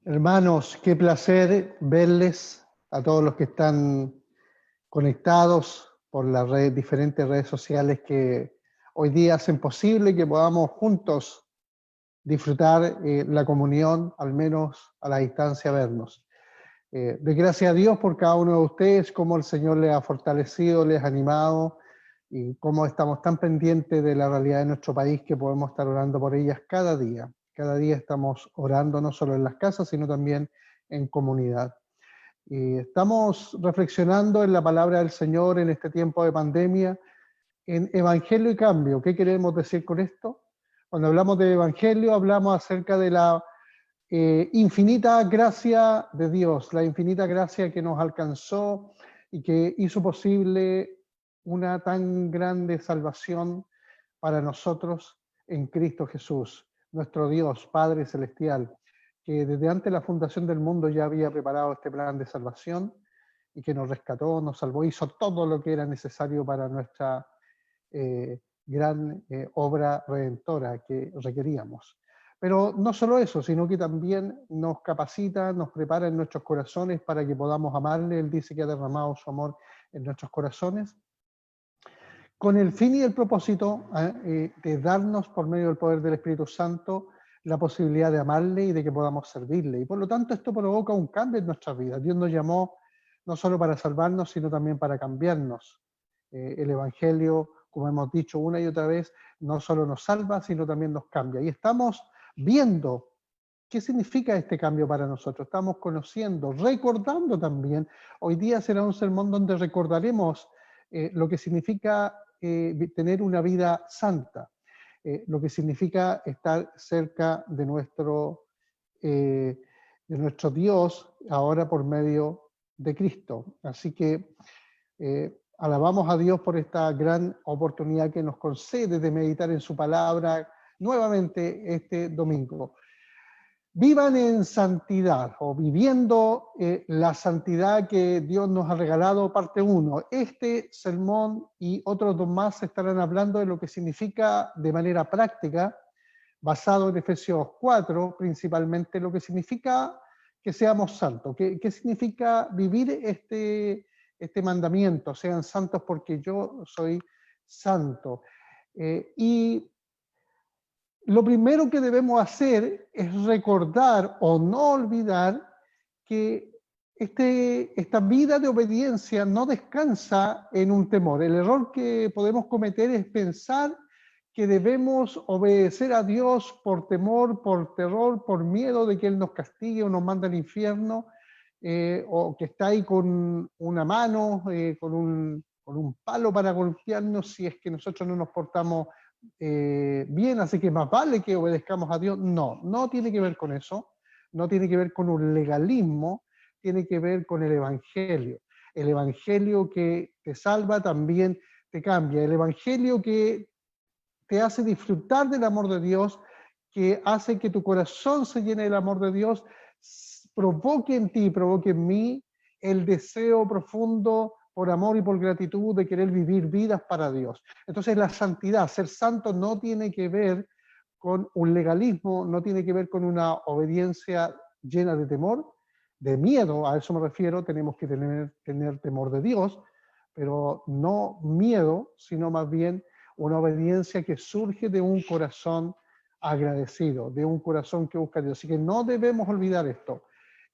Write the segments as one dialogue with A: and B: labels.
A: Hermanos, qué placer verles a todos los que están conectados por las diferentes redes sociales que hoy día hacen posible que podamos juntos disfrutar la comunión, al menos a la distancia vernos. De gracias a Dios por cada uno de ustedes, cómo el Señor les ha fortalecido, les ha animado y cómo estamos tan pendientes de la realidad de nuestro país que podemos estar orando por ellas cada día. Cada día estamos orando no solo en las casas, sino también en comunidad. Y estamos reflexionando en la palabra del Señor en este tiempo de pandemia, en Evangelio y Cambio. ¿Qué queremos decir con esto? Cuando hablamos de Evangelio, hablamos acerca de la infinita gracia de Dios, la infinita gracia que nos alcanzó y que hizo posible una tan grande salvación para nosotros en Cristo Jesús, nuestro Dios, Padre Celestial, que desde antes de la fundación del mundo ya había preparado este plan de salvación y que nos rescató, nos salvó, hizo todo lo que era necesario para nuestra gran obra redentora que requeríamos. Pero no solo eso, sino que también nos capacita, nos prepara en nuestros corazones para que podamos amarle. Él dice que ha derramado su amor en nuestros corazones, con el fin y el propósito de darnos por medio del poder del Espíritu Santo la posibilidad de amarle y de que podamos servirle. Y por lo tanto esto provoca un cambio en nuestras vidas. Dios nos llamó no solo para salvarnos, sino también para cambiarnos. El Evangelio, como hemos dicho una y otra vez, no solo nos salva, sino también nos cambia. Y estamos viendo qué significa este cambio para nosotros. Estamos conociendo, recordando también. Hoy día será un sermón donde recordaremos lo que significa tener una vida santa, lo que significa estar cerca de nuestro Dios, ahora por medio de Cristo. Así que alabamos a Dios por esta gran oportunidad que nos concede de meditar en su palabra nuevamente este domingo. Vivan en santidad o viviendo la santidad que Dios nos ha regalado, parte 1. Este sermón y otros dos más estarán hablando de lo que significa de manera práctica, basado en Efesios 4, principalmente lo que significa que seamos santos. ¿Qué significa vivir este mandamiento? Sean santos porque yo soy santo. Y lo primero que debemos hacer es recordar o no olvidar que esta vida de obediencia no descansa en un temor. El error que podemos cometer es pensar que debemos obedecer a Dios por temor, por terror, por miedo de que Él nos castigue o nos mande al infierno, o que está ahí con una mano, con un palo para golpearnos si es que nosotros no nos portamos bien, así que más vale que obedezcamos a Dios. No, no tiene que ver con eso, no tiene que ver con un legalismo, tiene que ver con el Evangelio. El Evangelio que te salva también te cambia. El Evangelio que te hace disfrutar del amor de Dios, que hace que tu corazón se llene del amor de Dios, provoque en ti, provoque en mí el deseo profundo por amor y por gratitud de querer vivir vidas para Dios. Entonces la santidad, ser santo no tiene que ver con un legalismo, no tiene que ver con una obediencia llena de temor, de miedo, a eso me refiero, tenemos que tener temor de Dios, pero no miedo, sino más bien una obediencia que surge de un corazón agradecido, de un corazón que busca a Dios. Así que no debemos olvidar esto,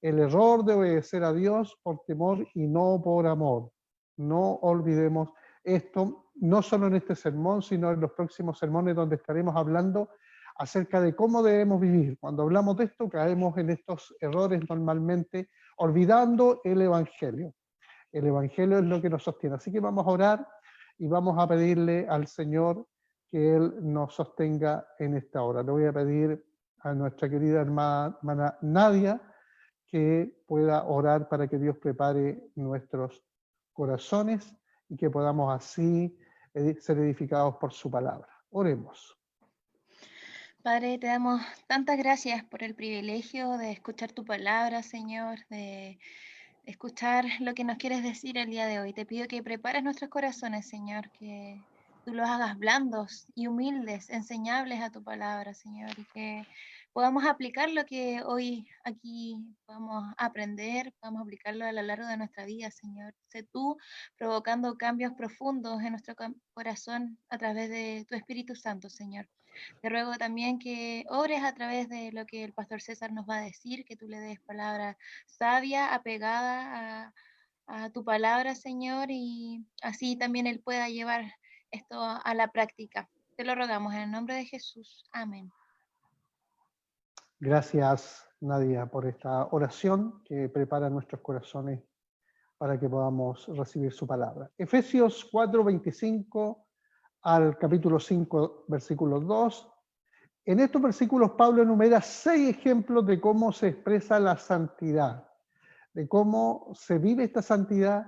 A: el error de obedecer a Dios por temor y no por amor. No olvidemos esto, no solo en este sermón, sino en los próximos sermones donde estaremos hablando acerca de cómo debemos vivir. Cuando hablamos de esto, caemos en estos errores normalmente, olvidando el Evangelio. El Evangelio es lo que nos sostiene. Así que vamos a orar y vamos a pedirle al Señor que Él nos sostenga en esta hora. Le voy a pedir a nuestra querida hermana Nadia que pueda orar para que Dios prepare nuestros corazones y que podamos así ser edificados por su palabra. Oremos.
B: Padre, te damos tantas gracias por el privilegio de escuchar tu palabra, Señor, de escuchar lo que nos quieres decir el día de hoy. Te pido que prepares nuestros corazones, Señor, que tú los hagas blandos y humildes, enseñables a tu palabra, Señor, y que podamos aplicar lo que hoy aquí vamos a aprender, podamos aplicarlo a lo largo de nuestra vida, Señor. Sé tú provocando cambios profundos en nuestro corazón a través de tu Espíritu Santo, Señor. Te ruego también que ores a través de lo que el pastor César nos va a decir, que tú le des palabra sabia, apegada a tu palabra, Señor, y así también él pueda llevar esto a la práctica. Te lo rogamos en el nombre de Jesús. Amén.
A: Gracias, Nadia, por esta oración que prepara nuestros corazones para que podamos recibir su palabra. Efesios 4, 25 al capítulo 5, versículo 2. En estos versículos Pablo enumera 6 ejemplos de cómo se expresa la santidad, de cómo se vive esta santidad,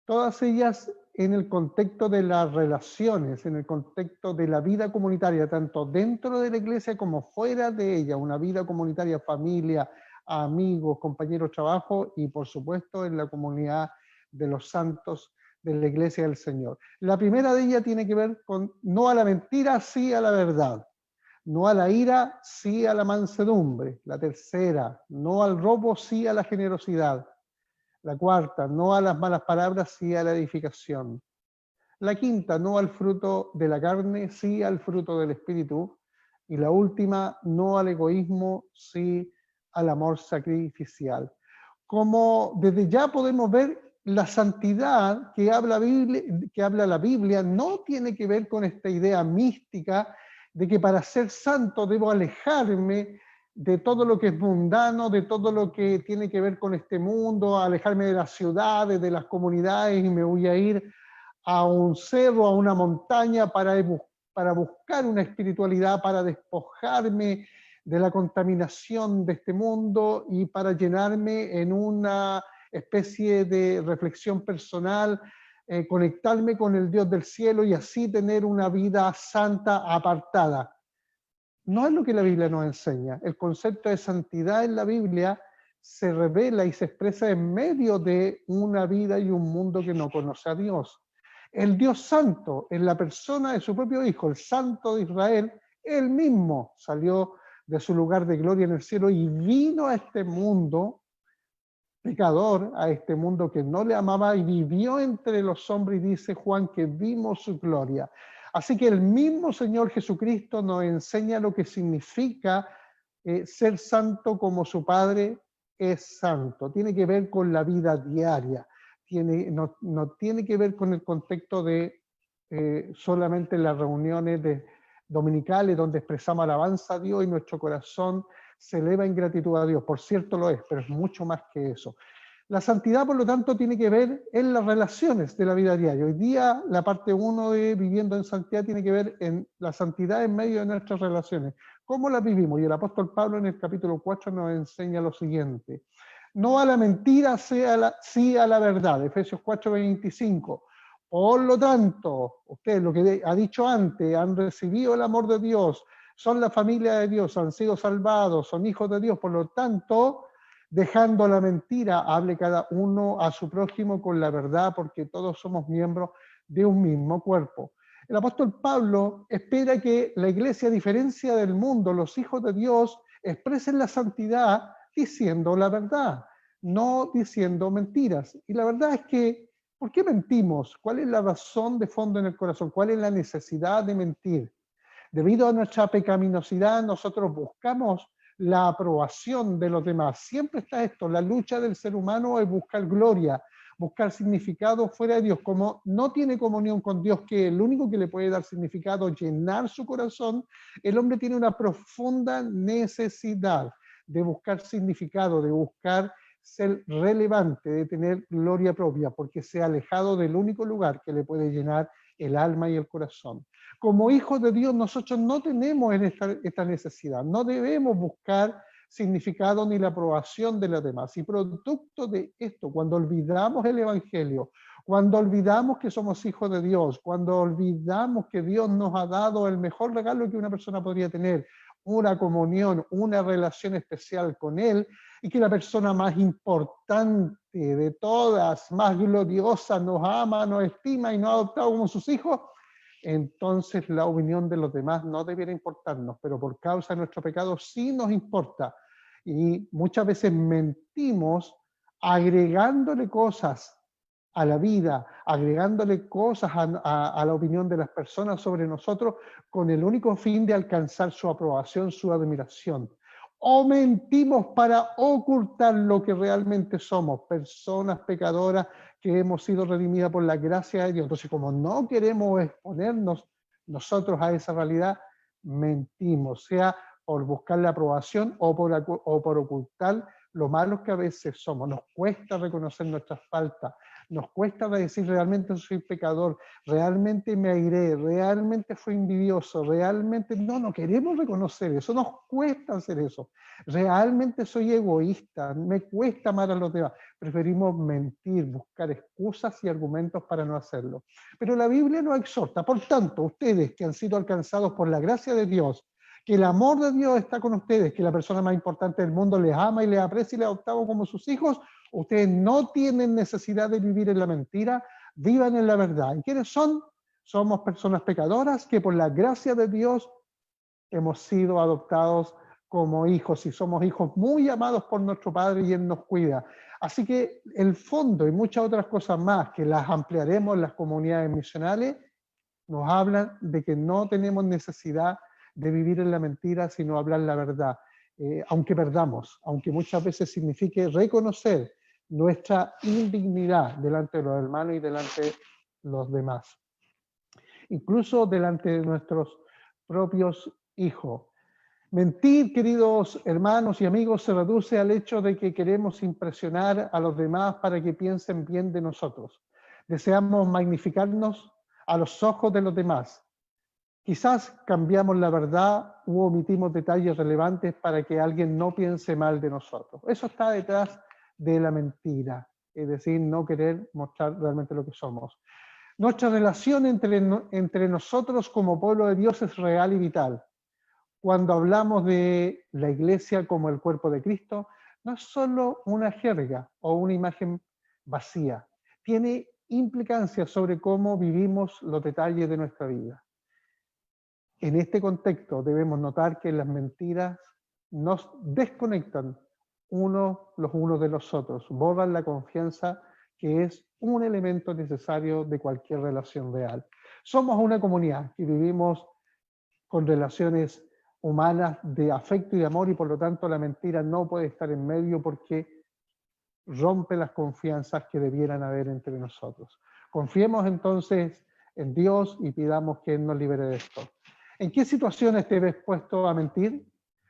A: todas ellas en el contexto de las relaciones, en el contexto de la vida comunitaria, tanto dentro de la iglesia como fuera de ella, una vida comunitaria, familia, amigos, compañeros de trabajo y por supuesto en la comunidad de los santos de la iglesia del Señor. La primera de ellas tiene que ver con no a la mentira, sí a la verdad. No a la ira, sí a la mansedumbre. La tercera, no al robo, sí a la generosidad. La cuarta, no a las malas palabras, sí a la edificación. La quinta, no al fruto de la carne, sí al fruto del espíritu. Y la última, no al egoísmo, sí al amor sacrificial. Como desde ya podemos ver, la santidad que habla la Biblia no tiene que ver con esta idea mística de que para ser santo debo alejarme de todo lo que es mundano, de todo lo que tiene que ver con este mundo, alejarme de las ciudades, de las comunidades y me voy a ir a un cerro, a una montaña para buscar una espiritualidad, para despojarme de la contaminación de este mundo y para llenarme en una especie de reflexión personal, conectarme con el Dios del cielo y así tener una vida santa apartada. No es lo que la Biblia nos enseña. El concepto de santidad en la Biblia se revela y se expresa en medio de una vida y un mundo que no conoce a Dios. El Dios santo, en la persona de su propio Hijo, el Santo de Israel, él mismo salió de su lugar de gloria en el cielo y vino a este mundo pecador, a este mundo que no le amaba y vivió entre los hombres, y dice Juan que vimos su gloria. Así que el mismo Señor Jesucristo nos enseña lo que significa ser santo como su Padre es santo. Tiene que ver con la vida diaria, no tiene que ver con el contexto de solamente las reuniones dominicales donde expresamos alabanza a Dios y nuestro corazón se eleva en gratitud a Dios. Por cierto lo es, pero es mucho más que eso. La santidad, por lo tanto, tiene que ver en las relaciones de la vida diaria. Hoy día, la parte 1 de Viviendo en Santidad tiene que ver en la santidad en medio de nuestras relaciones. ¿Cómo las vivimos? Y el apóstol Pablo en el capítulo 4 nos enseña lo siguiente. No a la mentira, sí a la verdad. Efesios 4, 25. Por lo tanto, ustedes, lo que ha dicho antes, han recibido el amor de Dios, son la familia de Dios, han sido salvados, son hijos de Dios, por lo tanto, dejando la mentira, hable cada uno a su prójimo con la verdad, porque todos somos miembros de un mismo cuerpo. El apóstol Pablo espera que la iglesia, a diferencia del mundo, los hijos de Dios, expresen la santidad diciendo la verdad, no diciendo mentiras. Y la verdad es que, ¿por qué mentimos? ¿Cuál es la razón de fondo en el corazón? ¿Cuál es la necesidad de mentir? Debido a nuestra pecaminosidad, nosotros buscamos la aprobación de los demás. Siempre está esto, la lucha del ser humano es buscar gloria, buscar significado fuera de Dios. Como no tiene comunión con Dios, que el único que le puede dar significado, llenar su corazón, el hombre tiene una profunda necesidad de buscar significado, de buscar ser relevante, de tener gloria propia, porque se ha alejado del único lugar que le puede llenar el alma y el corazón. Como hijos de Dios, nosotros no tenemos esta necesidad, no debemos buscar significado ni la aprobación de los demás. Y producto de esto, cuando olvidamos el Evangelio, cuando olvidamos que somos hijos de Dios, cuando olvidamos que Dios nos ha dado el mejor regalo que una persona podría tener, una comunión, una relación especial con Él, y que la persona más importante de todas, más gloriosa, nos ama, nos estima y nos ha adoptado como sus hijos, entonces la opinión de los demás no debiera importarnos, pero por causa de nuestro pecado sí nos importa. Y muchas veces mentimos agregándole cosas a la vida, agregándole cosas a la opinión de las personas sobre nosotros con el único fin de alcanzar su aprobación, su admiración. O mentimos para ocultar lo que realmente somos, personas pecadoras que hemos sido redimidas por la gracia de Dios. Entonces, como no queremos exponernos nosotros a esa realidad, mentimos, sea por buscar la aprobación o por ocultar lo malos que a veces somos. Nos cuesta reconocer nuestras faltas, nos cuesta decir realmente soy pecador, realmente me airé, realmente fui envidioso, realmente no queremos reconocer eso, nos cuesta hacer eso. Realmente soy egoísta, me cuesta amar a los demás. Preferimos mentir, buscar excusas y argumentos para no hacerlo. Pero la Biblia nos exhorta, por tanto, ustedes que han sido alcanzados por la gracia de Dios, que el amor de Dios está con ustedes, que la persona más importante del mundo les ama y les aprecia y les ha adoptado como sus hijos, ustedes no tienen necesidad de vivir en la mentira, vivan en la verdad. ¿Y quiénes son? Somos personas pecadoras que por la gracia de Dios hemos sido adoptados como hijos y somos hijos muy amados por nuestro Padre y Él nos cuida. Así que el fondo y muchas otras cosas más que las ampliaremos en las comunidades misionales nos hablan de que no tenemos necesidad de vivir en la mentira, sino hablar la verdad, aunque perdamos, aunque muchas veces signifique reconocer nuestra indignidad delante de los hermanos y delante de los demás, incluso delante de nuestros propios hijos. Mentir, queridos hermanos y amigos, se reduce al hecho de que queremos impresionar a los demás para que piensen bien de nosotros. Deseamos magnificarnos a los ojos de los demás. Quizás cambiamos la verdad u omitimos detalles relevantes para que alguien no piense mal de nosotros. Eso está detrás de la mentira, es decir, no querer mostrar realmente lo que somos. Nuestra relación entre nosotros como pueblo de Dios es real y vital. Cuando hablamos de la iglesia como el cuerpo de Cristo, no es solo una jerga o una imagen vacía. Tiene implicancias sobre cómo vivimos los detalles de nuestra vida. En este contexto debemos notar que las mentiras nos desconectan los unos de los otros, borran la confianza que es un elemento necesario de cualquier relación real. Somos una comunidad que vivimos con relaciones humanas de afecto y de amor y por lo tanto la mentira no puede estar en medio porque rompe las confianzas que debieran haber entre nosotros. Confiemos entonces en Dios y pidamos que Él nos libere de esto. ¿En qué situaciones te ves puesto a mentir?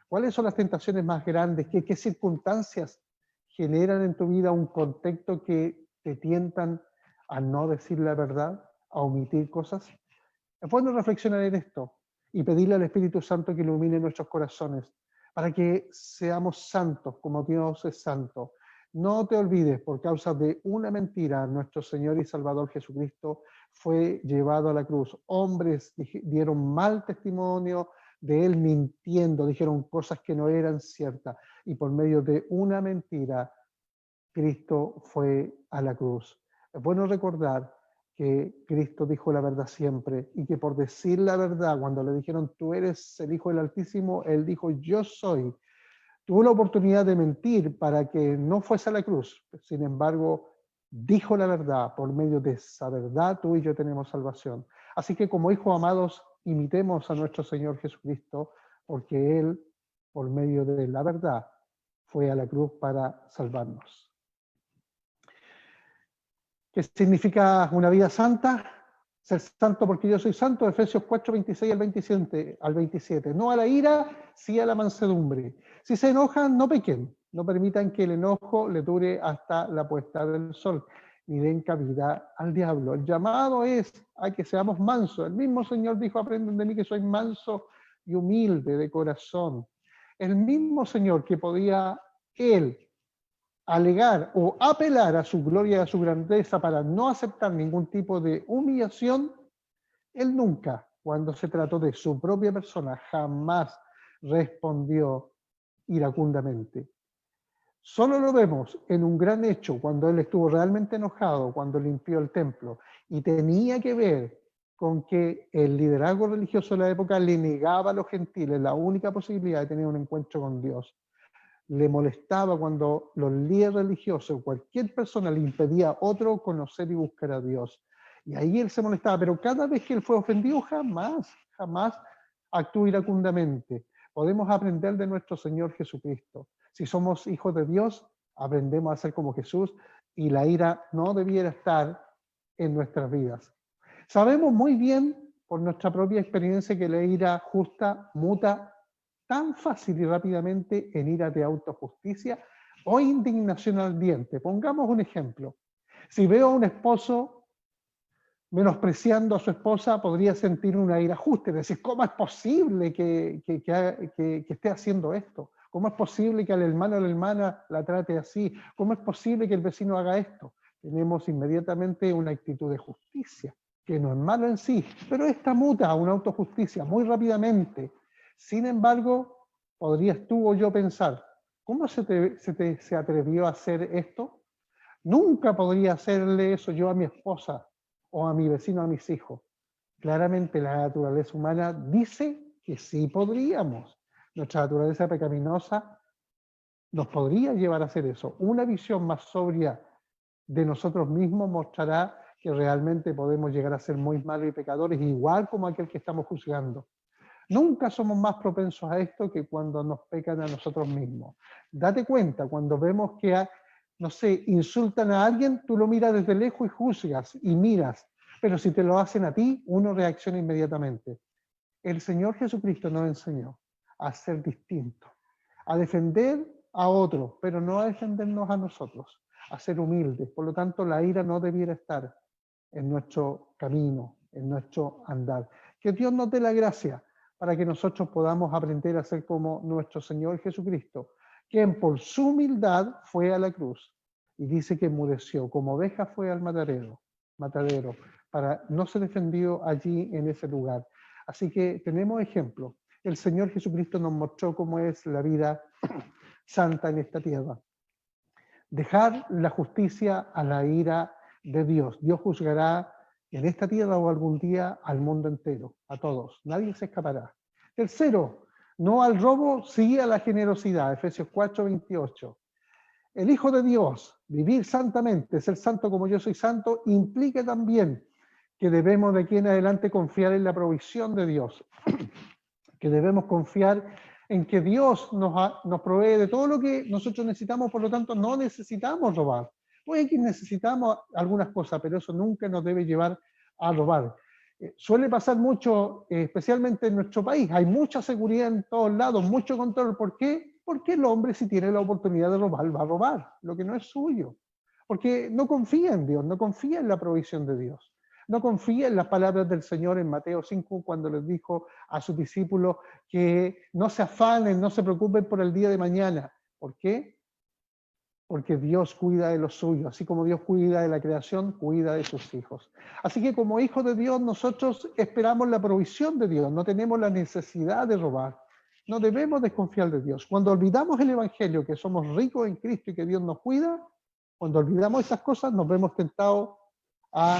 A: ¿Cuáles son las tentaciones más grandes? ¿Qué circunstancias generan en tu vida un contexto que te tientan a no decir la verdad, a omitir cosas? Es bueno reflexionar en esto y pedirle al Espíritu Santo que ilumine nuestros corazones para que seamos santos como Dios es santo. No te olvides, por causa de una mentira, nuestro Señor y Salvador Jesucristo fue llevado a la cruz. Hombres dieron mal testimonio de Él mintiendo, dijeron cosas que no eran ciertas. Y por medio de una mentira, Cristo fue a la cruz. Es bueno recordar que Cristo dijo la verdad siempre y que por decir la verdad, cuando le dijeron tú eres el Hijo del Altísimo, Él dijo yo soy. Tuvo la oportunidad de mentir para que no fuese a la cruz. Sin embargo, dijo la verdad. Por medio de esa verdad, tú y yo tenemos salvación. Así que como hijos amados, imitemos a nuestro Señor Jesucristo, porque Él, por medio de la verdad, fue a la cruz para salvarnos. ¿Qué significa una vida santa? Ser santo porque yo soy santo, Efesios 4, 26 al 27. No a la ira, sí a la mansedumbre. Si se enojan, no pequen. No permitan que el enojo le dure hasta la puesta del sol, ni den cabida al diablo. El llamado es a que seamos mansos. El mismo Señor dijo, aprendan de mí que soy manso y humilde de corazón. El mismo Señor que podía Él alegar o apelar a su gloria y a su grandeza para no aceptar ningún tipo de humillación, Él nunca, cuando se trató de su propia persona, jamás respondió iracundamente. Solo lo vemos en un gran hecho cuando Él estuvo realmente enojado, cuando limpió el templo y tenía que ver con que el liderazgo religioso de la época le negaba a los gentiles la única posibilidad de tener un encuentro con Dios. Le molestaba cuando los líderes religiosos, cualquier persona le impedía a otro conocer y buscar a Dios. Y ahí él se molestaba, pero cada vez que él fue ofendido, jamás actuó iracundamente. Podemos aprender de nuestro Señor Jesucristo. Si somos hijos de Dios, aprendemos a ser como Jesús y la ira no debiera estar en nuestras vidas. Sabemos muy bien por nuestra propia experiencia que la ira justa muta tan fácil y rápidamente en ira de autojusticia o indignación ardiente. Pongamos un ejemplo. Si veo a un esposo menospreciando a su esposa, podría sentir una ira justa, es decir, ¿cómo es posible que esté haciendo esto? ¿Cómo es posible que al hermano o la hermana la trate así? ¿Cómo es posible que el vecino haga esto? Tenemos inmediatamente una actitud de justicia, que no es malo en sí, pero esta muta a una autojusticia muy rápidamente. Sin embargo, podrías tú o yo pensar, ¿cómo se atrevió a hacer esto? Nunca podría hacerle eso yo a mi esposa o a mi vecino, a mis hijos. Claramente la naturaleza humana dice que sí podríamos. Nuestra naturaleza pecaminosa nos podría llevar a hacer eso. Una visión más sobria de nosotros mismos mostrará que realmente podemos llegar a ser muy malos y pecadores, igual como aquel que estamos juzgando. Nunca somos más propensos a esto que cuando nos pecan a nosotros mismos. Date cuenta, cuando vemos que, no sé, insultan a alguien, tú lo miras desde lejos y juzgas y miras. Pero si te lo hacen a ti, uno reacciona inmediatamente. El Señor Jesucristo nos enseñó a ser distintos, a defender a otros, pero no a defendernos a nosotros, a ser humildes. Por lo tanto, la ira no debiera estar en nuestro camino, en nuestro andar. Que Dios nos dé la gracia para que nosotros podamos aprender a ser como nuestro Señor Jesucristo, quien por su humildad fue a la cruz y dice que enmudeció, como oveja fue al matadero, para no ser defendido allí en ese lugar. Así que tenemos ejemplos. El Señor Jesucristo nos mostró cómo es la vida santa en esta tierra. Dejar la justicia a la ira de Dios. Dios juzgará en esta tierra o algún día al mundo entero, a todos. Nadie se escapará. Tercero, no al robo, sí a la generosidad. Efesios 4:28. El Hijo de Dios, vivir santamente, ser santo como yo soy santo, implica también que debemos de aquí en adelante confiar en la provisión de Dios, que debemos confiar en que Dios nos provee de todo lo que nosotros necesitamos, por lo tanto no necesitamos robar. Puede que necesitamos algunas cosas, pero eso nunca nos debe llevar a robar. Suele pasar mucho, especialmente en nuestro país, hay mucha seguridad en todos lados, mucho control. ¿Por qué? Porque el hombre, si tiene la oportunidad de robar, va a robar lo que no es suyo. Porque no confía en Dios, no confía en la provisión de Dios. No confía en las palabras del Señor en Mateo 5 cuando les dijo a sus discípulos que no se afanen, no se preocupen por el día de mañana. ¿Por qué? Porque Dios cuida de los suyos, así como Dios cuida de la creación, cuida de sus hijos. Así que como hijos de Dios nosotros esperamos la provisión de Dios, no tenemos la necesidad de robar. No debemos desconfiar de Dios. Cuando olvidamos el Evangelio, que somos ricos en Cristo y que Dios nos cuida, cuando olvidamos esas cosas nos vemos tentados a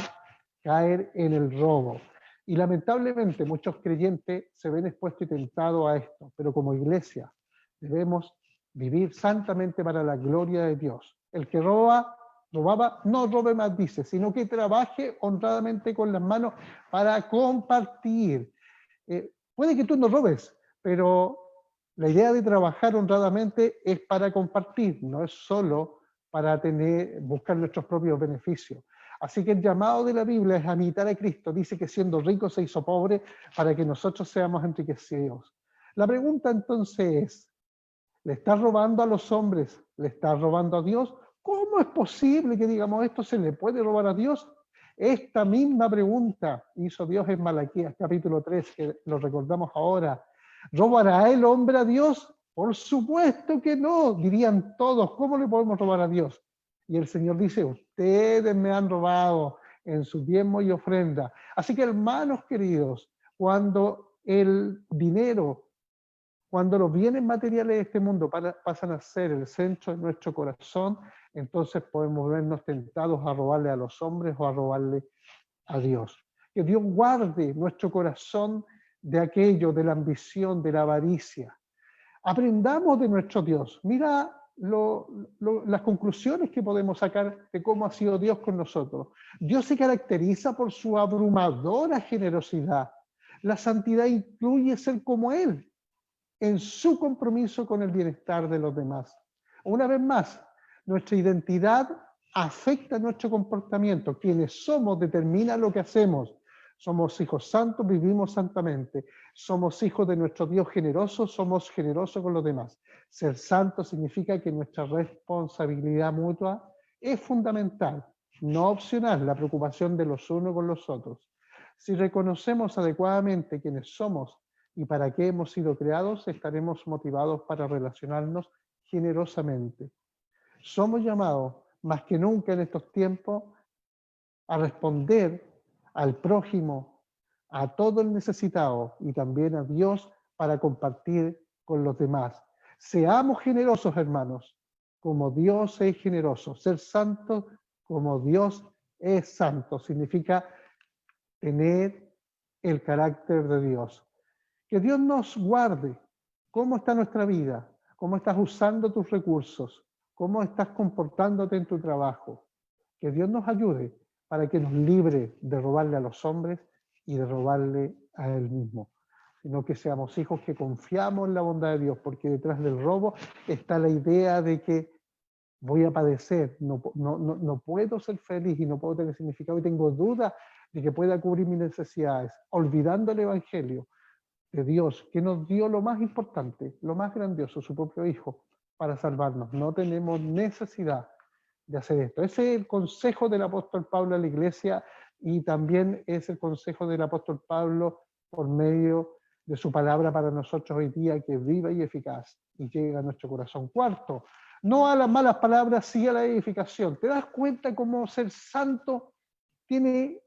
A: caer en el robo. Y lamentablemente muchos creyentes se ven expuestos y tentados a esto, pero como iglesia debemos vivir santamente para la gloria de Dios. El que robaba, no robe más, dice, sino que trabaje honradamente con las manos para compartir. Puede que tú no robes, pero la idea de trabajar honradamente es para compartir, no es solo para buscar nuestros propios beneficios. Así que el llamado de la Biblia es a imitar a Cristo. Dice que siendo rico se hizo pobre para que nosotros seamos enriquecidos. La pregunta entonces es, ¿le estás robando a los hombres? ¿Le estás robando a Dios? ¿Cómo es posible que digamos esto se le puede robar a Dios? Esta misma pregunta hizo Dios en Malaquías capítulo 3, que lo recordamos ahora. ¿Robará el hombre a Dios? Por supuesto que no, dirían todos. ¿Cómo le podemos robar a Dios? Y el Señor dice, ustedes me han robado en su diezmo y ofrenda. Así que hermanos queridos, cuando el dinero, cuando los bienes materiales de este mundo pasan a ser el centro de nuestro corazón, entonces podemos vernos tentados a robarle a los hombres o a robarle a Dios. Que Dios guarde nuestro corazón de aquello, de la ambición, de la avaricia. Aprendamos de nuestro Dios. Mira las conclusiones que podemos sacar de cómo ha sido Dios con nosotros. Dios se caracteriza por su abrumadora generosidad. La santidad incluye ser como Él, en su compromiso con el bienestar de los demás. Una vez más, nuestra identidad afecta nuestro comportamiento. Quienes somos determina lo que hacemos. Somos hijos santos, vivimos santamente. Somos hijos de nuestro Dios generoso, somos generosos con los demás. Ser santo significa que nuestra responsabilidad mutua es fundamental, no opcional, la preocupación de los unos con los otros. Si reconocemos adecuadamente quiénes somos y para qué hemos sido creados, estaremos motivados para relacionarnos generosamente. Somos llamados, más que nunca en estos tiempos, a responder al prójimo, a todo el necesitado y también a Dios para compartir con los demás. Seamos generosos, hermanos, como Dios es generoso. Ser santos como Dios es santo significa tener el carácter de Dios. Que Dios nos guarde. ¿Cómo está nuestra vida? ¿Cómo estás usando tus recursos? ¿Cómo estás comportándote en tu trabajo? Que Dios nos ayude para que nos libre de robarle a los hombres y de robarle a Él mismo, sino que seamos hijos que confiamos en la bondad de Dios, porque detrás del robo está la idea de que voy a padecer, no puedo ser feliz y no puedo tener significado y tengo dudas de que pueda cubrir mis necesidades, olvidando el Evangelio de Dios, que nos dio lo más importante, lo más grandioso, su propio Hijo, para salvarnos. No tenemos necesidad de hacer esto. Ese es el consejo del apóstol Pablo a la iglesia y también es el consejo del apóstol Pablo por medio de su palabra para nosotros hoy día, que es viva y eficaz y llega a nuestro corazón. Cuarto, no a las malas palabras, sí a la edificación. ¿Te das cuenta cómo ser santo tiene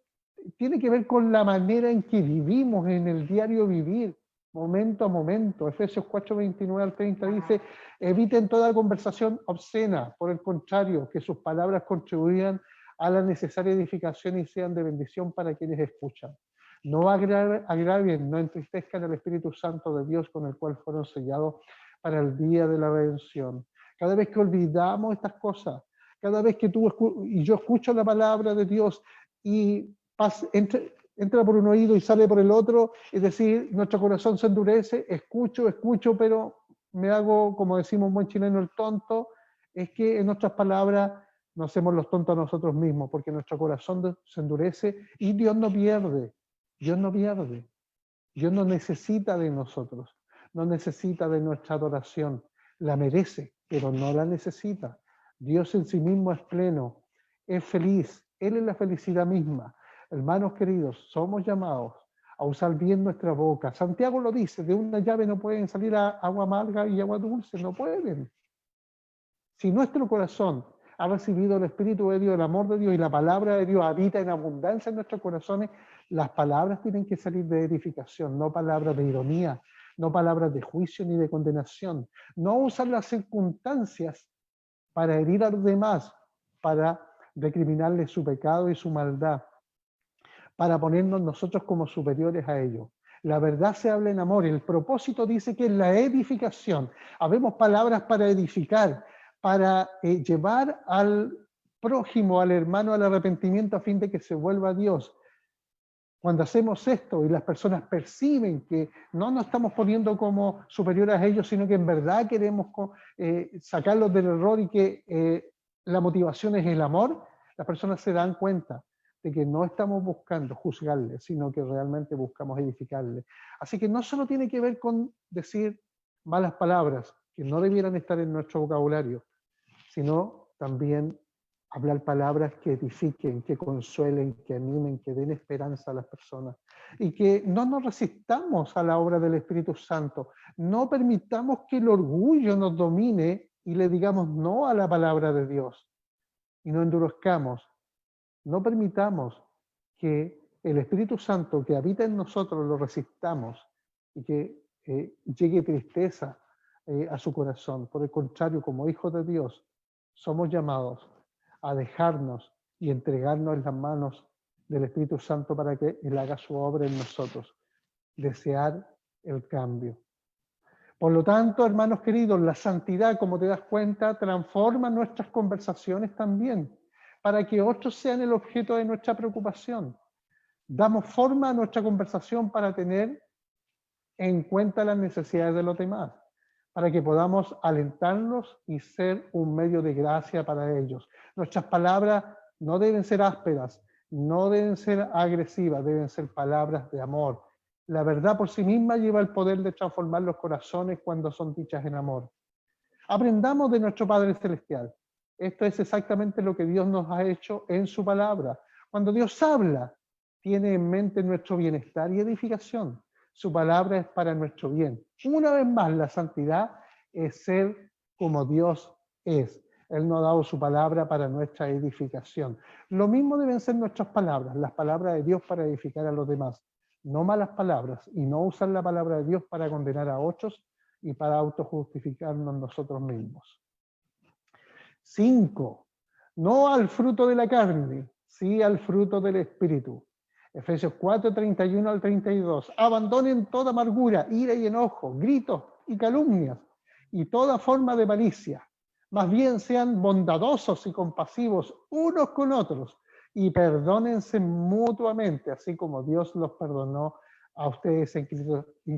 A: que ver con la manera en que vivimos en el diario vivir, momento a momento? Efesios 4, 29 al 30 dice: eviten toda conversación obscena, por el contrario, que sus palabras contribuyan a la necesaria edificación y sean de bendición para quienes escuchan. No agravien, no entristezcan al Espíritu Santo de Dios, con el cual fueron sellados para el día de la redención. Cada vez que olvidamos estas cosas, cada vez que tú y yo escucho la palabra de Dios y entra por un oído y sale por el otro, es decir, nuestro corazón se endurece, escucho, pero me hago, como decimos un buen chileno, el tonto. Es que en otras palabras nos hacemos los tontos a nosotros mismos, porque nuestro corazón se endurece y Dios no pierde. Dios no pierde. Dios no necesita de nosotros, no necesita de nuestra adoración. La merece, pero no la necesita. Dios en sí mismo es pleno, es feliz, Él es la felicidad misma. Hermanos queridos, somos llamados a usar bien nuestra boca. Santiago lo dice: de una llave no pueden salir agua amarga y agua dulce, no pueden. Si nuestro corazón ha recibido el Espíritu de Dios, el amor de Dios y la palabra de Dios habita en abundancia en nuestros corazones, las palabras tienen que salir de edificación, no palabras de ironía, no palabras de juicio ni de condenación. No usar las circunstancias para herir a los demás, para recriminarles su pecado y su maldad, para ponernos nosotros como superiores a ellos. La verdad se habla en amor. El propósito dice que es la edificación. Habemos palabras para edificar, para llevar al prójimo, al hermano, al arrepentimiento a fin de que se vuelva a Dios. Cuando hacemos esto y las personas perciben que no nos estamos poniendo como superiores a ellos, sino que en verdad queremos sacarlos del error y que la motivación es el amor, las personas se dan cuenta de que no estamos buscando juzgarles, sino que realmente buscamos edificarles. Así que no solo tiene que ver con decir malas palabras, que no debieran estar en nuestro vocabulario, sino también hablar palabras que edifiquen, que consuelen, que animen, que den esperanza a las personas. Y que no nos resistamos a la obra del Espíritu Santo. No permitamos que el orgullo nos domine y le digamos no a la palabra de Dios. Y no endurezcamos. No permitamos que el Espíritu Santo que habita en nosotros lo resistamos y que llegue tristeza a su corazón. Por el contrario, como hijos de Dios, somos llamados a dejarnos y entregarnos en las manos del Espíritu Santo para que Él haga su obra en nosotros. Desear el cambio. Por lo tanto, hermanos queridos, la santidad, como te das cuenta, transforma nuestras conversaciones también, para que otros sean el objeto de nuestra preocupación. Damos forma a nuestra conversación para tener en cuenta las necesidades de los demás, para que podamos alentarlos y ser un medio de gracia para ellos. Nuestras palabras no deben ser ásperas, no deben ser agresivas, deben ser palabras de amor. La verdad por sí misma lleva el poder de transformar los corazones cuando son dichas en amor. Aprendamos de nuestro Padre Celestial. Esto es exactamente lo que Dios nos ha hecho en su palabra. Cuando Dios habla, tiene en mente nuestro bienestar y edificación. Su palabra es para nuestro bien. Una vez más, la santidad es ser como Dios es. Él nos ha dado su palabra para nuestra edificación. Lo mismo deben ser nuestras palabras, las palabras de Dios para edificar a los demás. No malas palabras y no usar la palabra de Dios para condenar a otros y para autojustificarnos nosotros mismos. 5. No al fruto de la carne, sí al fruto del Espíritu. Efesios 4, 31 al 32. Abandonen toda amargura, ira y enojo, gritos y calumnias y toda forma de malicia. Más bien sean bondadosos y compasivos unos con otros y perdónense mutuamente, así como Dios los perdonó a ustedes en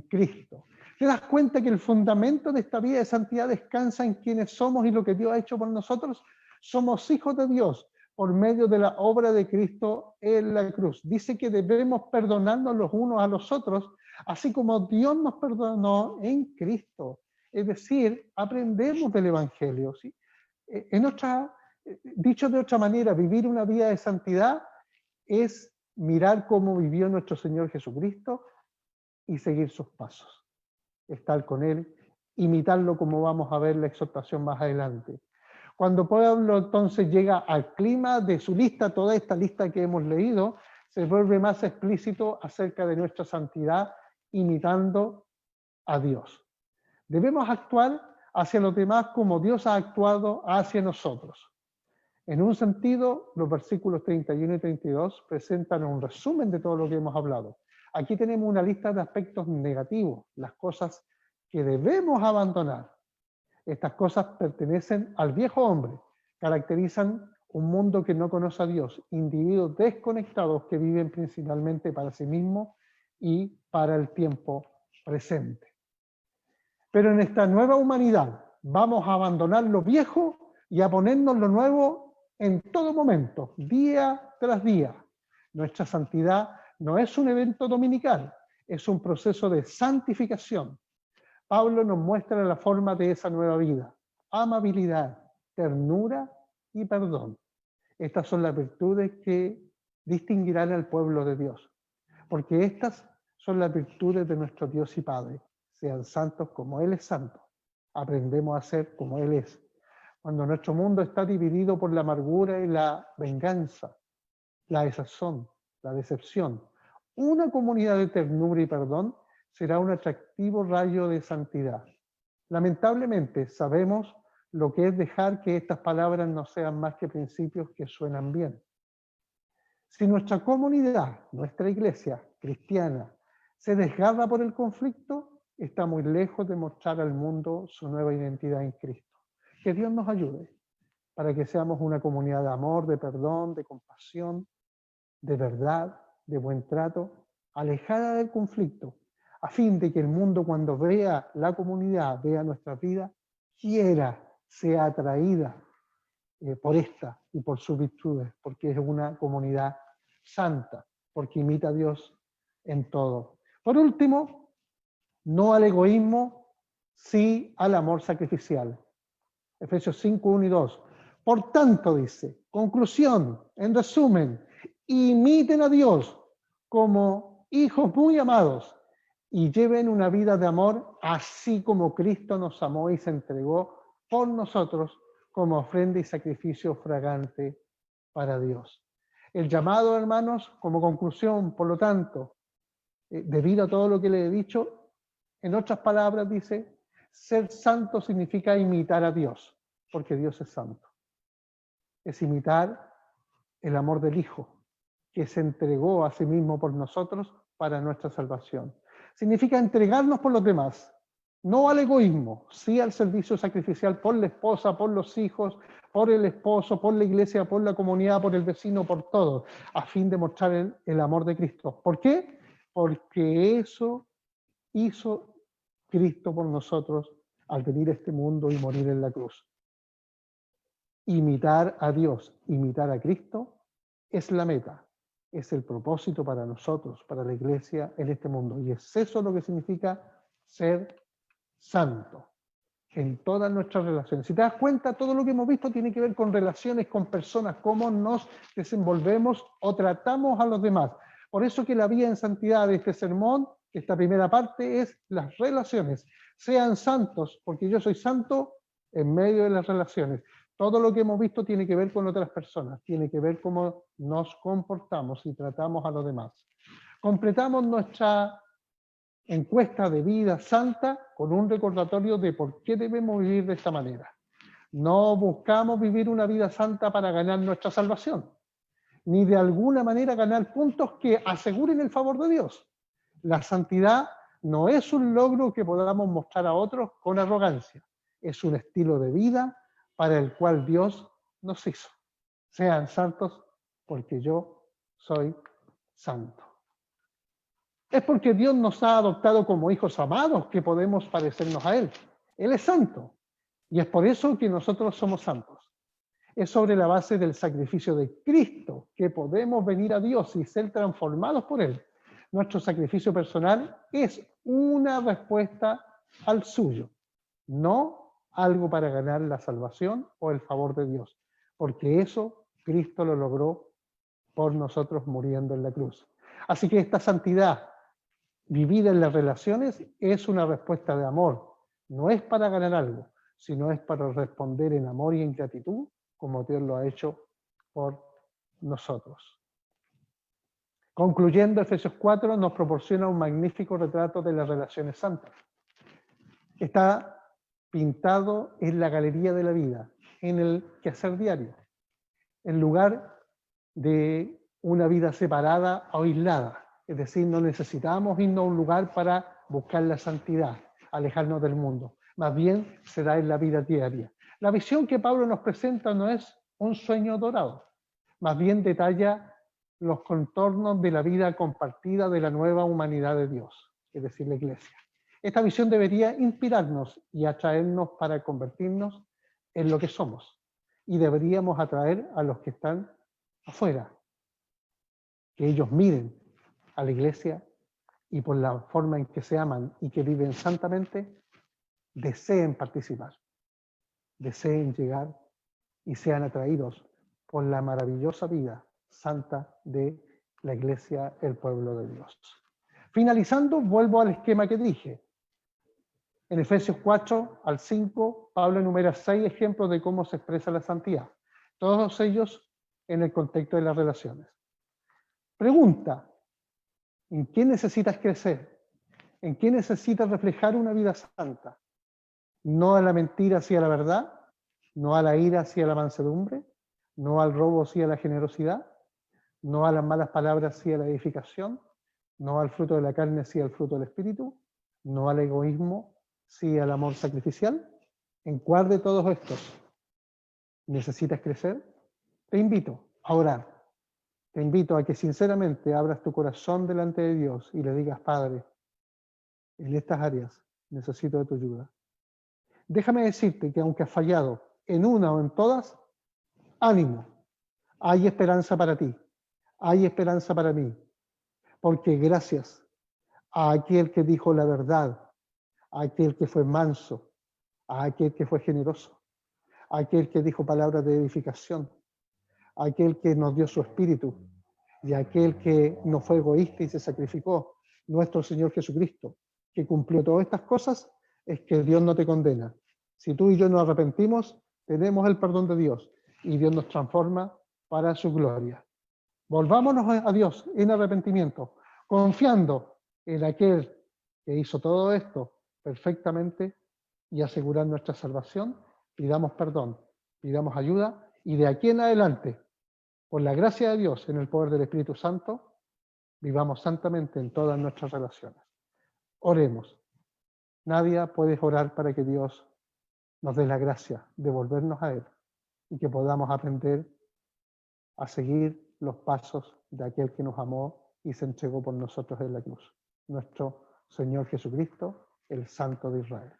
A: Cristo. ¿Te das cuenta que el fundamento de esta vida de santidad descansa en quienes somos y lo que Dios ha hecho por nosotros? Somos hijos de Dios por medio de la obra de Cristo en la cruz. Dice que debemos perdonarnos los unos a los otros, así como Dios nos perdonó en Cristo. Es decir, aprendemos del Evangelio, ¿sí? Dicho de otra manera, vivir una vida de santidad es mirar cómo vivió nuestro Señor Jesucristo y seguir sus pasos. Estar con Él, imitarlo, como vamos a ver la exhortación más adelante. Cuando Pablo entonces llega al clima de su lista, toda esta lista que hemos leído, se vuelve más explícito acerca de nuestra santidad, imitando a Dios. Debemos actuar hacia los demás como Dios ha actuado hacia nosotros. En un sentido, los versículos 31 y 32 presentan un resumen de todo lo que hemos hablado. Aquí tenemos una lista de aspectos negativos, las cosas que debemos abandonar. Estas cosas pertenecen al viejo hombre, caracterizan un mundo que no conoce a Dios, individuos desconectados que viven principalmente para sí mismos y para el tiempo presente. Pero en esta nueva humanidad vamos a abandonar lo viejo y a ponernos lo nuevo en todo momento, día tras día. Nuestra santidad no es un evento dominical, es un proceso de santificación. Pablo nos muestra la forma de esa nueva vida: amabilidad, ternura y perdón. Estas son las virtudes que distinguirán al pueblo de Dios, porque estas son las virtudes de nuestro Dios y Padre. Sean santos como Él es santo. Aprendemos a ser como Él es. Cuando nuestro mundo está dividido por la amargura y la venganza, la desazón, la decepción, una comunidad de ternura y perdón será un atractivo rayo de santidad. Lamentablemente sabemos lo que es dejar que estas palabras no sean más que principios que suenan bien. Si nuestra comunidad, nuestra iglesia cristiana, se desgarra por el conflicto, está muy lejos de mostrar al mundo su nueva identidad en Cristo. Que Dios nos ayude para que seamos una comunidad de amor, de perdón, de compasión, de verdad, de buen trato, alejada del conflicto, a fin de que el mundo, cuando vea la comunidad, vea nuestra vida, sea atraída por esta y por sus virtudes, porque es una comunidad santa, porque imita a Dios en todo. Por último, no al egoísmo, sí al amor sacrificial. Efesios 5, 1 y 2. Por tanto, dice, conclusión, en resumen, imiten a Dios como hijos muy amados y lleven una vida de amor así como Cristo nos amó y se entregó por nosotros como ofrenda y sacrificio fragante para Dios. El llamado, hermanos, como conclusión, por lo tanto, debido a todo lo que le he dicho, en otras palabras dice, ser santo significa imitar a Dios, porque Dios es santo. Es imitar el amor del Hijo, que se entregó a sí mismo por nosotros para nuestra salvación. Significa entregarnos por los demás, no al egoísmo, sí al servicio sacrificial por la esposa, por los hijos, por el esposo, por la iglesia, por la comunidad, por el vecino, por todos, a fin de mostrar el amor de Cristo. ¿Por qué? Porque eso hizo Cristo por nosotros al venir a este mundo y morir en la cruz. Imitar a Dios, imitar a Cristo, es la meta, es el propósito para nosotros, para la iglesia en este mundo. Y es eso lo que significa ser santo en todas nuestras relaciones. Si te das cuenta, todo lo que hemos visto tiene que ver con relaciones con personas, cómo nos desenvolvemos o tratamos a los demás. Por eso que la vía en santidad de este sermón, esta primera parte, es las relaciones. Sean santos, porque yo soy santo en medio de las relaciones. Todo lo que hemos visto tiene que ver con otras personas, tiene que ver cómo nos comportamos y tratamos a los demás. Completamos nuestra encuesta de vida santa con un recordatorio de por qué debemos vivir de esta manera. No buscamos vivir una vida santa para ganar nuestra salvación, ni de alguna manera ganar puntos que aseguren el favor de Dios. La santidad no es un logro que podamos mostrar a otros con arrogancia, es un estilo de vida para el cual Dios nos hizo. Sean santos porque yo soy santo. Es porque Dios nos ha adoptado como hijos amados que podemos parecernos a Él. Él es santo y es por eso que nosotros somos santos. Es sobre la base del sacrificio de Cristo que podemos venir a Dios y ser transformados por Él. Nuestro sacrificio personal es una respuesta al suyo, no algo para ganar la salvación o el favor de Dios, porque eso Cristo lo logró por nosotros muriendo en la cruz. Así que esta santidad vivida en las relaciones es una respuesta de amor. No es para ganar algo, sino es para responder en amor y en gratitud, como Dios lo ha hecho por nosotros. Concluyendo, Efesios 4 nos proporciona un magnífico retrato de las relaciones santas. Está pintado en la galería de la vida, en el quehacer diario, en lugar de una vida separada o aislada. Es decir, no necesitamos irnos a un lugar para buscar la santidad, alejarnos del mundo. Más bien se da en la vida diaria. La visión que Pablo nos presenta no es un sueño dorado, más bien detalla los contornos de la vida compartida de la nueva humanidad de Dios, es decir, la iglesia. Esta visión debería inspirarnos y atraernos para convertirnos en lo que somos. Y deberíamos atraer a los que están afuera, que ellos miren a la iglesia y por la forma en que se aman y que viven santamente, deseen participar, deseen llegar y sean atraídos por la maravillosa vida santa de la iglesia, el pueblo de Dios. Finalizando, vuelvo al esquema que dije. En Efesios 4 al 5, Pablo enumera 6 ejemplos de cómo se expresa la santidad, todos ellos en el contexto de las relaciones. Pregunta: ¿en qué necesitas crecer? ¿En qué necesitas reflejar una vida santa? No a la mentira, sí a la verdad, no a la ira, sí a la mansedumbre, no al robo, sí a la generosidad, no a las malas palabras, sí a la edificación, no al fruto de la carne, sí al fruto del espíritu, no al egoísmo, sí al amor sacrificial. ¿En cuál de todos estos necesitas crecer? Te invito a orar. Te invito a que sinceramente abras tu corazón delante de Dios y le digas: Padre, en estas áreas necesito de tu ayuda. Déjame decirte que aunque has fallado en una o en todas, ánimo, hay esperanza para ti, hay esperanza para mí, porque gracias a aquel que dijo la verdad, a aquel que fue manso, a aquel que fue generoso, a aquel que dijo palabras de edificación, a aquel que nos dio su espíritu y a aquel que no fue egoísta y se sacrificó, nuestro Señor Jesucristo, que cumplió todas estas cosas, es que Dios no te condena. Si tú y yo nos arrepentimos, tenemos el perdón de Dios y Dios nos transforma para su gloria. Volvámonos a Dios en arrepentimiento, confiando en aquel que hizo todo esto perfectamente y asegurar nuestra salvación. Pidamos perdón, pidamos ayuda y de aquí en adelante Por la gracia de Dios, en el poder del Espíritu Santo, vivamos santamente en todas nuestras relaciones. Oremos. Nadia, puedes orar para que Dios nos dé la gracia de volvernos a Él y que podamos aprender a seguir los pasos de aquel que nos amó y se entregó por nosotros en la cruz, nuestro Señor Jesucristo, el Santo de Israel.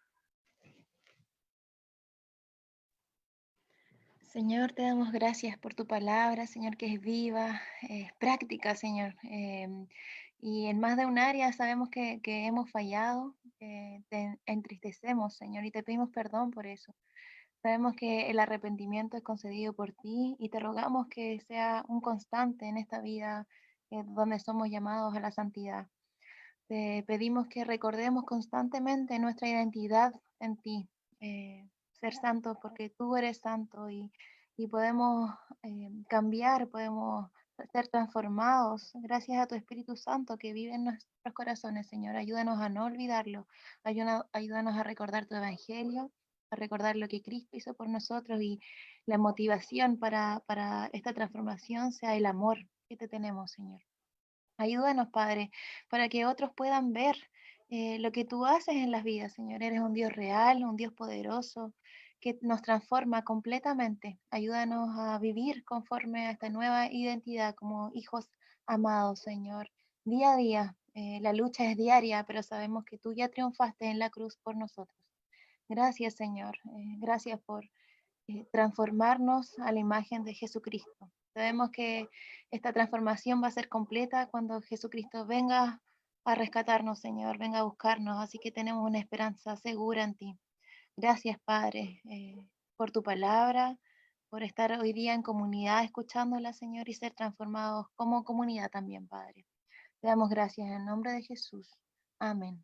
B: Señor, te damos gracias por tu palabra, Señor, que es viva, es práctica, Señor. Y en más de un área sabemos que hemos fallado, que te entristecemos, Señor, y te pedimos perdón por eso. Sabemos que el arrepentimiento es concedido por ti y te rogamos que sea un constante en esta vida donde somos llamados a la santidad. Te pedimos que recordemos constantemente nuestra identidad en ti, ser santos porque tú eres santo y podemos cambiar, podemos ser transformados gracias a tu Espíritu Santo que vive en nuestros corazones, Señor. Ayúdanos a no olvidarlo, ayúdanos a recordar tu Evangelio, a recordar lo que Cristo hizo por nosotros y la motivación para esta transformación sea el amor que te tenemos, Señor. Ayúdanos, Padre, para que otros puedan ver lo que tú haces en las vidas, Señor. Eres un Dios real, un Dios poderoso, que nos transforma completamente. Ayúdanos a vivir conforme a esta nueva identidad como hijos amados, Señor. Día a día, la lucha es diaria, pero sabemos que tú ya triunfaste en la cruz por nosotros. Gracias, Señor. Gracias por transformarnos a la imagen de Jesucristo. Sabemos que esta transformación va a ser completa cuando Jesucristo venga a rescatarnos, Señor, venga a buscarnos, así que tenemos una esperanza segura en ti. Gracias, Padre, por tu palabra, por estar hoy día en comunidad escuchándola, Señor, y ser transformados como comunidad también, Padre. Te damos gracias en el nombre de Jesús. Amén.